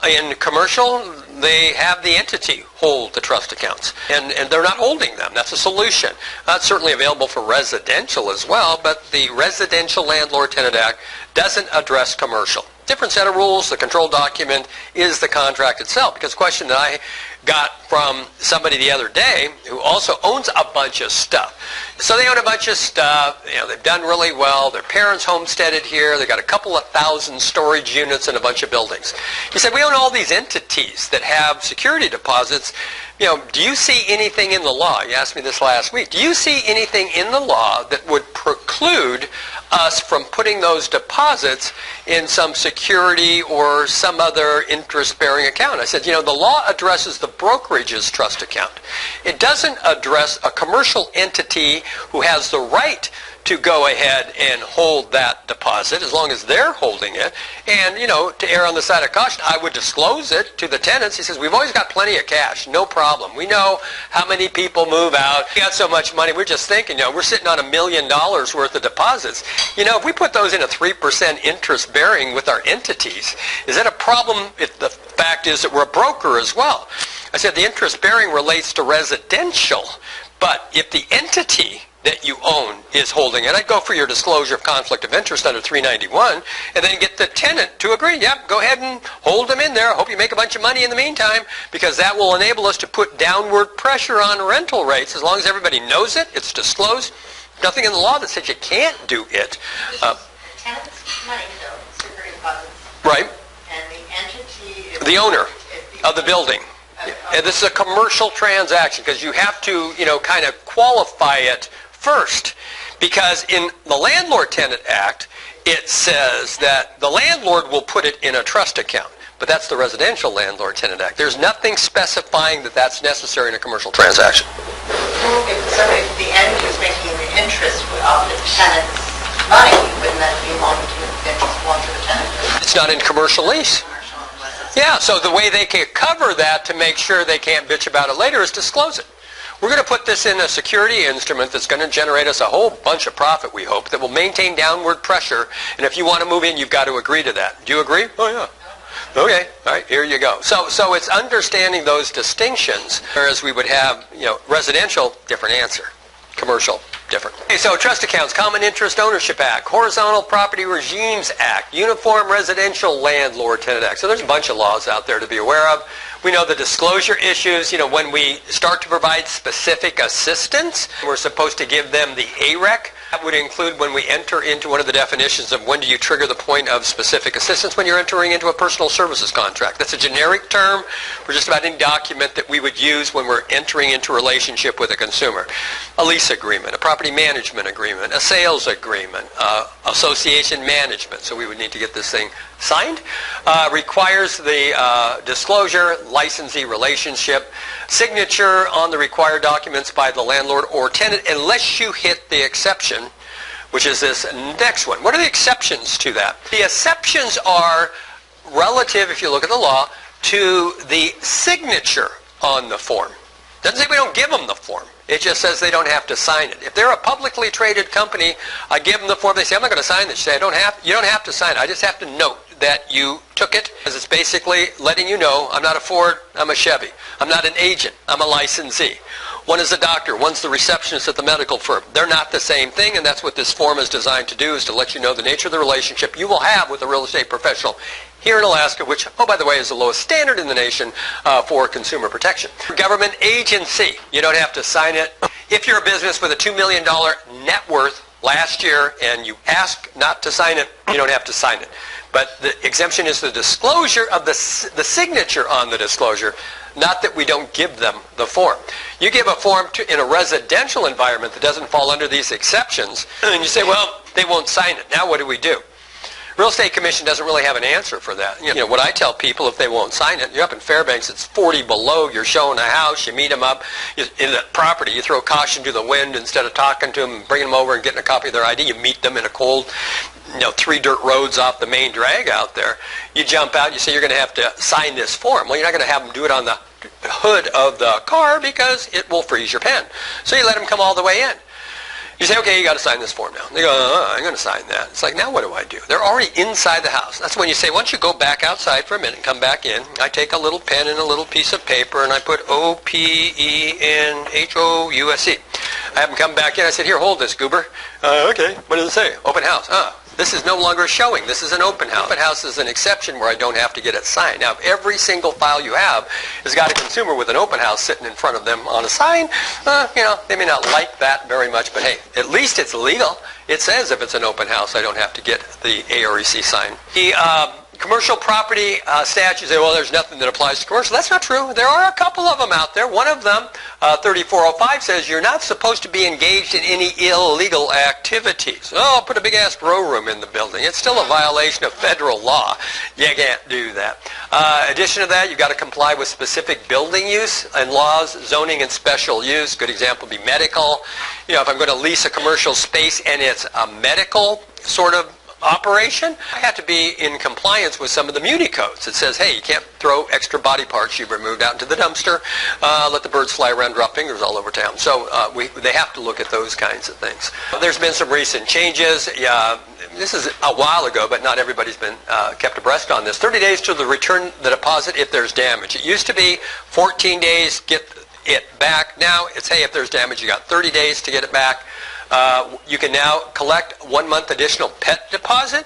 in commercial, they have the entity hold the trust accounts, and they're not holding them. That's a solution. That's certainly available for residential as well, but the Residential Landlord-Tenant Act doesn't address commercial. Different set of rules. The control document is the contract itself. Because the question that I got from somebody the other day who also owns a bunch of stuff. So they own a bunch of stuff. They've done really well. Their parents homesteaded here. They've got a couple of thousand storage units and a bunch of buildings. He said, we own all these entities that have security deposits. Do you see anything in the law? You asked me this last week. Do you see anything in the law that would preclude us from putting those deposits in some security or some other interest-bearing account? I said, the law addresses the brokerage's trust account. It doesn't address a commercial entity who has the right to go ahead and hold that deposit as long as they're holding it. And, to err on the side of caution, I would disclose it to the tenants. He says, we've always got plenty of cash, no problem. We know how many people move out. We got so much money. We're just thinking, we're sitting on $1 million worth of deposits. If we put those in a 3% interest bearing with our entities, is that a problem if the fact is that we're a broker as well? I said, the interest bearing relates to residential, but if the entity that you own is holding it, I'd go for your disclosure of conflict of interest under 391 and then get the tenant to agree. Yep, go ahead and hold them in there. I hope you make a bunch of money in the meantime, because that will enable us to put downward pressure on rental rates as long as everybody knows it, it's disclosed. Nothing in the law that says you can't do it. Tenant's money, though, security deposits. Right. And the entity... The owner of the building. And this is a commercial transaction because you have to, kind of qualify it first, because in the Landlord-Tenant Act, it says that the landlord will put it in a trust account. But that's the Residential Landlord-Tenant Act. There's nothing specifying that that's necessary in a commercial transaction. If the end is making the interest of the tenant's money, wouldn't that belong to the tenant? It's not in commercial lease. Yeah, so the way they can cover that to make sure they can't bitch about it later is disclose it. We're going to put this in a security instrument that's going to generate us a whole bunch of profit, we hope, that will maintain downward pressure. And if you want to move in, you've got to agree to that. Do you agree? Oh, yeah. Okay. All right. Here you go. So it's understanding those distinctions, whereas we would have, residential, different answer. Commercial, different. Okay, so Trust Accounts, Common Interest Ownership Act, Horizontal Property Regimes Act, Uniform Residential Landlord-Tenant Act. So there's a bunch of laws out there to be aware of. We know the disclosure issues. When we start to provide specific assistance, we're supposed to give them the AREC. That would include when we enter into one of the definitions of when do you trigger the point of specific assistance, when you're entering into a personal services contract. That's a generic term for just about any document that we would use when we're entering into a relationship with a consumer. A lease agreement, a property management agreement, a sales agreement, association management. So we would need to get this thing signed. Requires the disclosure, licensee relationship, signature on the required documents by the landlord or tenant, unless you hit the exception, which is this next one. What are the exceptions to that? The exceptions are relative, if you look at the law, to the signature on the form. Doesn't say we don't give them the form. It just says they don't have to sign it. If they're a publicly traded company, I give them the form. They say, I'm not going to sign this. You say, you don't have to sign it. I just have to note that you took it, because it's basically letting you know, I'm not a Ford, I'm a Chevy. I'm not an agent, I'm a licensee. One is a doctor, one's the receptionist at the medical firm. They're not the same thing, and that's what this form is designed to do, is to let you know the nature of the relationship you will have with a real estate professional here in Alaska, which, oh, by the way, is the lowest standard in the nation for consumer protection. Government agency, you don't have to sign it. If you're a business with a $2 million net worth last year and you ask not to sign it, you don't have to sign it. But the exemption is the disclosure of the signature on the disclosure, not that we don't give them the form. You give a form in a residential environment that doesn't fall under these exceptions, and you say, well, they won't sign it. Now what do we do? Real Estate Commission doesn't really have an answer for that. You know, what I tell people, if they won't sign it, you're up in Fairbanks, it's 40 below, you're showing a house, you meet them up in the property, you throw caution to the wind instead of talking to them and bringing them over and getting a copy of their ID, you meet them in a cold, 3 dirt roads off the main drag out there. You jump out, you say you're going to have to sign this form. Well, you're not going to have them do it on the hood of the car because it will freeze your pen. So you let them come all the way in. You say, okay, you got to sign this form now. They go, I'm going to sign that. It's like, now what do I do? They're already inside the house. That's when you say, once you go back outside for a minute and come back in, I take a little pen and a little piece of paper and I put OPENHOUSE. I have them come back in. I said, here, hold this, goober. Okay, what does it say? Open house. This is no longer showing. This is an open house. Open house is an exception where I don't have to get it signed. Now, if every single file you have has got a consumer with an open house sitting in front of them on a sign, they may not like that very much, but hey, at least it's legal. It says if it's an open house, I don't have to get the AREC sign. The commercial property statute, say, well, there's nothing that applies to commercial. That's not true. There are a couple of them out there. One of them, 3405, says you're not supposed to be engaged in any illegal activities. Oh, put a big-ass grow room in the building. It's still a violation of federal law. You can't do that. Addition to that, you've got to comply with specific building use and laws, zoning and special use. Good example would be medical. If I'm going to lease a commercial space and it's a medical sort of operation, I have to be in compliance with some of the Muni codes. It says, hey, you can't throw extra body parts you've removed out into the dumpster. Let the birds fly around, drop fingers all over town. So they have to look at those kinds of things. There's been some recent changes. This is a while ago, but not everybody's been kept abreast on this. 30 days to the return the deposit if there's damage. It used to be 14 days, get it back. Now it's, hey, if there's damage, you got 30 days to get it back. You can now collect 1 month additional pet deposit.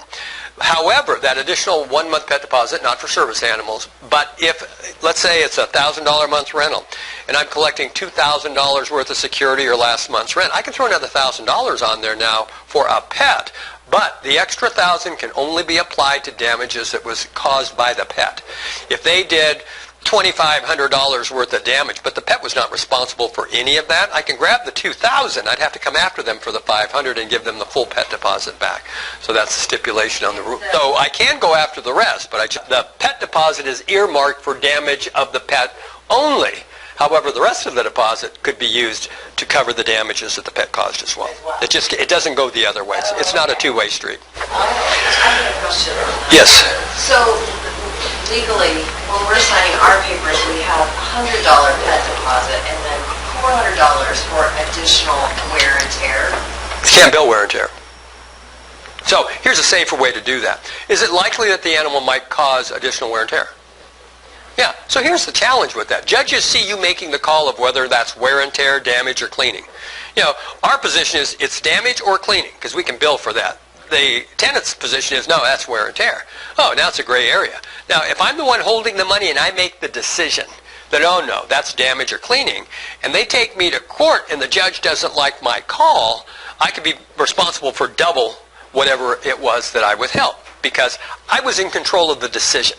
However, that additional 1 month pet deposit, not for service animals, but if, let's say it's a $1,000 a month rental, and I'm collecting $2,000 worth of security or last month's rent, I can throw another $1,000 on there now for a pet. But the extra $1,000 can only be applied to damages that was caused by the pet. If they did $2,500 worth of damage, but the pet was not responsible for any of that, I can grab the $2,000. I'd have to come after them for the $500 and give them the full pet deposit back. So that's the stipulation on the rule. So I can go after the rest, but the pet deposit is earmarked for damage of the pet only. However, the rest of the deposit could be used to cover the damages that the pet caused as well. It doesn't go the other way. It's not a two-way street. I have a question. Yes. So legally, when we're signing our papers, we have $100 pet deposit and then $400 for additional wear and tear. You can't bill wear and tear. So here's a safer way to do that. Is it likely that the animal might cause additional wear and tear? Yeah, so here's the challenge with that. Judges see you making the call of whether that's wear and tear, damage, or cleaning. Our position is it's damage or cleaning, because we can bill for that. The tenant's position is, no, that's wear and tear. Oh, now it's a gray area. Now, if I'm the one holding the money and I make the decision that, oh, no, that's damage or cleaning, and they take me to court and the judge doesn't like my call, I could be responsible for double whatever it was that I withheld, because I was in control of the decision.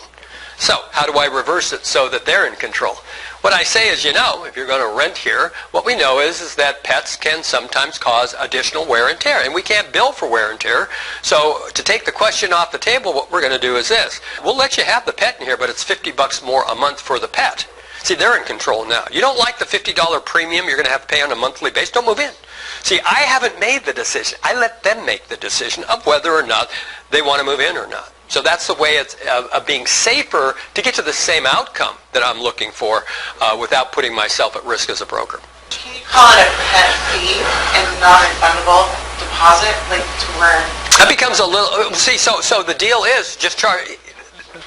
So how do I reverse it so that they're in control? What I say is, if you're going to rent here, what we know is that pets can sometimes cause additional wear and tear, and we can't bill for wear and tear. So to take the question off the table, what we're going to do is this. We'll let you have the pet in here, but it's $50 more a month for the pet. See, they're in control now. You don't like the $50 premium you're going to have to pay on a monthly basis, don't move in. See, I haven't made the decision. I let them make the decision of whether or not they want to move in or not. So that's the way of being safer to get to the same outcome that I'm looking for without putting myself at risk as a broker. Can you call it a pet fee and non-refundable deposit, like to where? That becomes a little, so the deal is just charge.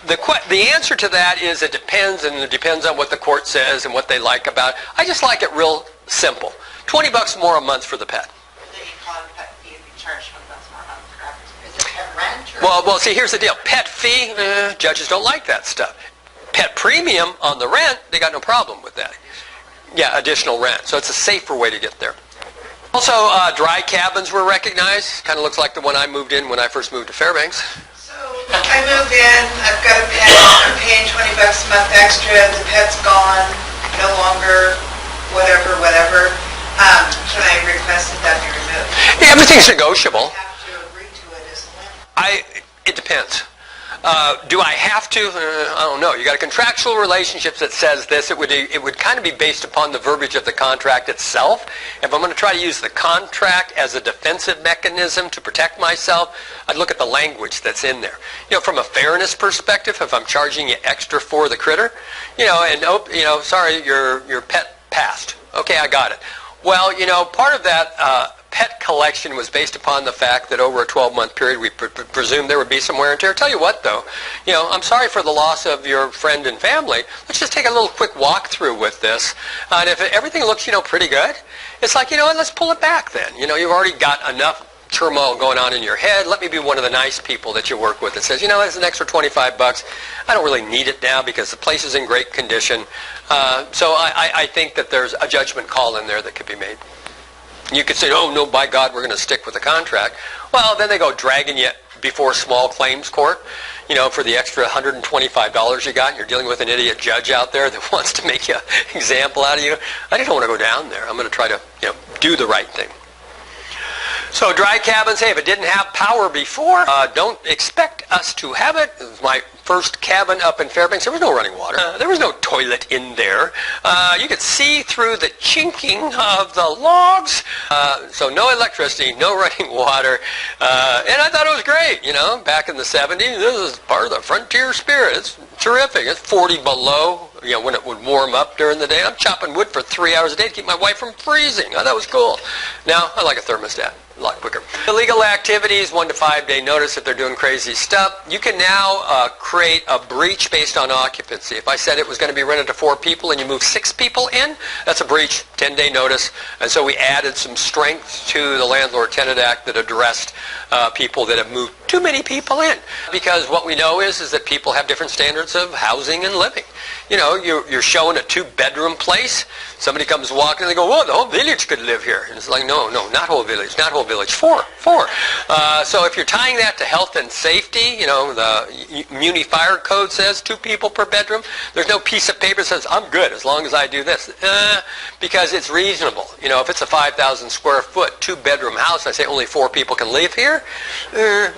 The answer to that is it depends, and it depends on what the court says and what they like about it. I just like it real simple. $20 more a month for the pet. Then you call it a pet fee and you charge $20 more a month, correct? Is it pet rent or? Well, see, here's the deal. Pet fee, judges don't like that stuff. Pet premium on the rent, they got no problem with that. Yeah, additional rent. So it's a safer way to get there. Also, dry cabins were recognized. Kind of looks like the one I moved in when I first moved to Fairbanks. So I moved in, I've got a pet, I'm paying $20 a month extra, the pet's gone, no longer, whatever. Can I request that be removed? Yeah, everything's negotiable. I have to agree to it as a landlord. It depends. Do I have to? I don't know. You got a contractual relationship that says this. It would kind of be based upon the verbiage of the contract itself. If I'm going to try to use the contract as a defensive mechanism to protect myself, I'd look at the language that's in there. You know, from a fairness perspective, if I'm charging you extra for the critter, you know, and sorry, your pet passed. Okay, I got it. Well, you know, part of that pet collection was based upon the fact that over a 12-month period we presumed there would be some wear and tear. Tell you what, though, you know, I'm sorry for the loss of your friend and family. Let's just take a little quick walkthrough with this. And if everything looks, you know, pretty good, it's like, you know what, let's pull it back then. You know, you've already got enough turmoil going on in your head. Let me be one of the nice people that you work with that says, you know, it's an extra $25. I don't really need it now because the place is in great condition. So I think that there's a judgment call in there that could be made. You could say, oh, no, by God, we're going to stick with the contract. Well, then they go dragging you before small claims court, you know, for the extra $125 you got, and you're dealing with an idiot judge out there that wants to make an example out of you. I just don't want to go down there. I'm going to try to, you know, do the right thing. So dry cabins, hey, if it didn't have power before, don't expect us to have it. It was my first cabin up in Fairbanks. There was no running water. There was no toilet in there. You could see through the chinking of the logs. So no electricity, no running water. And I thought it was great, you know, back in the 70s. This is part of the frontier spirit. It's terrific. It's 40 below, you know, when it would warm up during the day. I'm chopping wood for 3 hours a day to keep my wife from freezing. I thought it was cool. Now, I like a thermostat. A lot quicker. Illegal activities, 1 to 5 day notice if they're doing crazy stuff. You can now create a breach based on occupancy. If I said it was going to be rented to 4 people and you move 6 people in, that's a breach, 10-day notice. And so we added some strength to the Landlord-Tenant Act that addressed people that have moved too many people in. Because what we know is that people have different standards of housing and living. You know, you're showing a 2-bedroom place. Somebody comes walking and they go, whoa, the whole village could live here. And it's like, no, not whole village, not whole village, 4. So if you're tying that to health and safety, you know, the Muni Fire Code says 2 people per bedroom. There's no piece of paper that says, I'm good as long as I do this. Because it's reasonable. You know, if it's a 5,000 square foot, 2-bedroom house, I say only 4 people can live here,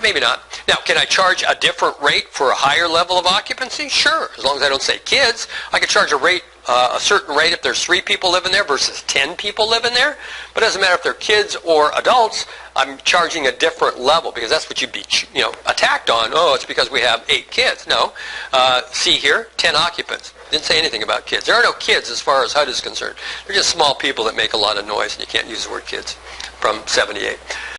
maybe not. Now, can I charge a different rate for a higher level of occupancy? Sure, as long as I don't say kids. I could charge a certain rate if there's 3 people living there versus 10 people living there. But it doesn't matter if they're kids or adults. I'm charging a different level because that's what you'd be, you know, attacked on. Oh, it's because we have 8 kids. No. See here, 10 occupants. Didn't say anything about kids. There are no kids as far as HUD is concerned. They're just small people that make a lot of noise, and you can't use the word kids from 78.